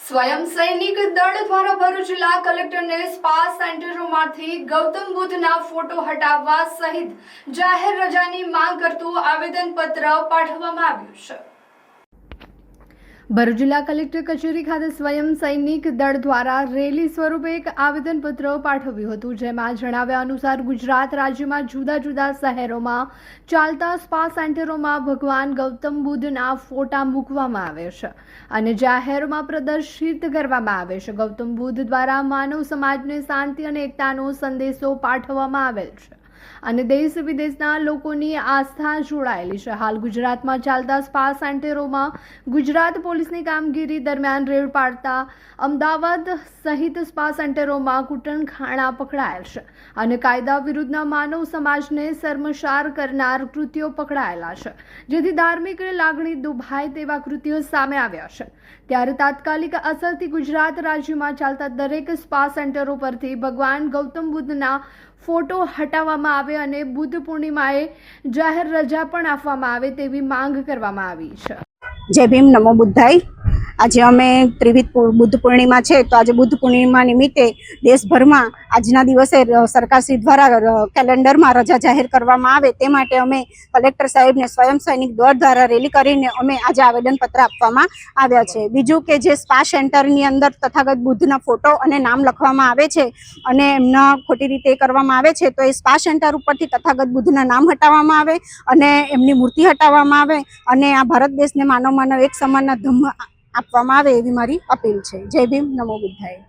સ્વયં સૈનિક દળ દ્વારા ભરૂચ જિલ્લા કલેક્ટરને સ્પા સેન્ટરોમાંથી ગૌતમ બુદ્ધના ફોટો હટાવવા સહિત જાહેર રજાની માંગ કરતું આવેદનપત્ર પાઠવવામાં આવ્યું છે। ભરૂચ જિલ્લા કલેક્ટર કચેરી ખાતે સ્વયં સૈનિક દળ દ્વારા રેલી સ્વરૂપે એક આવેદનપત્ર પાઠવ્યું હતું, જેમાં જણાવ્યા અનુસાર ગુજરાત રાજ્યમાં જુદા જુદા શહેરોમાં ચાલતા સ્પા સેન્ટરોમાં ભગવાન ગૌતમ બુદ્ધના ફોટા મૂકવામાં આવે છે અને જાહેરમાં પ્રદર્શિત કરવામાં આવે છે। ગૌતમ બુદ્ધ દ્વારા માનવ સમાજને શાંતિ અને એકતાનો સંદેશો પાઠવવામાં આવેલ છે અને દેશ વિદેશના લોકોની આસ્થા જોડાયેલી છે। હાલ ગુજરાતમાં ચાલતા સ્પા સેન્ટરોમાં ગુજરાત પોલીસની કામગીરી દરમિયાન રેડ પાડતા અમદાવાદ સહિત સ્પા સેન્ટરોમાં કૂટણખાણા પકડાયેલ છે અને કાયદા વિરુદ્ધના માનવ સમાજને શર્મસાર કરનાર કૃત્યો પકડાયેલા છે, જેથી ધાર્મિક લાગણી દુભાય તેવા કૃત્યો સામે આવ્યા છે। ત્યારે તાત્કાલિક અસરથી ગુજરાત રાજ્યમાં ચાલતા દરેક સ્પા સેન્ટરો પરથી ભગવાન ગૌતમ બુદ્ધના ફોટો હટાવવામાં આવે અને બુદ્ધ પૂર્ણિમાએ જાહેર રજા પણ આપવામાં આવે તેવી માંગ કરવામાં આવી છે। જય ભીમ, નમો બુદ્ધાય। આજે અમે ત્રિવિધ બુદ્ધ પૂર્ણિમા છે, તો આજે બુદ્ધ પૂર્ણિમા નિમિત્તે દેશભરમાં આજના દિવસે સરકારશ્રી દ્વારા કેલેન્ડરમાં રજા જાહેર કરવામાં આવે તે માટે અમે કલેક્ટર સાહેબને સ્વયં સૈનિક દળ દ્વારા રેલી કરીને અમે આજે આવેદનપત્ર આપવામાં આવ્યા છે। બીજું કે જે સ્પા સેન્ટરની અંદર તથાગત બુદ્ધના ફોટો અને નામ લખવામાં આવે છે અને એમના ખોટી રીતે કરવામાં આવે છે, તો એ સ્પા સેન્ટર ઉપરથી તથાગત બુદ્ધના નામ હટાવવામાં આવે અને એમની મૂર્તિ હટાવવામાં આવે અને આ ભારત દેશને માનવ માનવ એક સમાનના ધમ્મ આપવામાં આવે એવી મારી અપીલ છે। જય ભીમ, નમો બુદ્ધાય।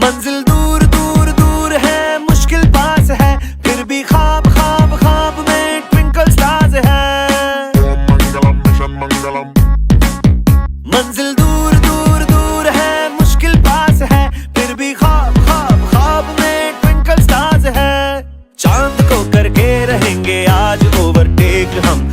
मंजिल दूर दूर दूर है, मुश्किल पास है, फिर भी ख्वाब ख्वाब ख्वाब में ट्विंकल स्टार्स है। मंजिल दूर दूर दूर है, मुश्किल पास है, फिर भी ख्वाब ख्वाब ख्वाब में ट्विंकल स्टार्स है। चांद को करके रहेंगे आज ओवरटेक हम।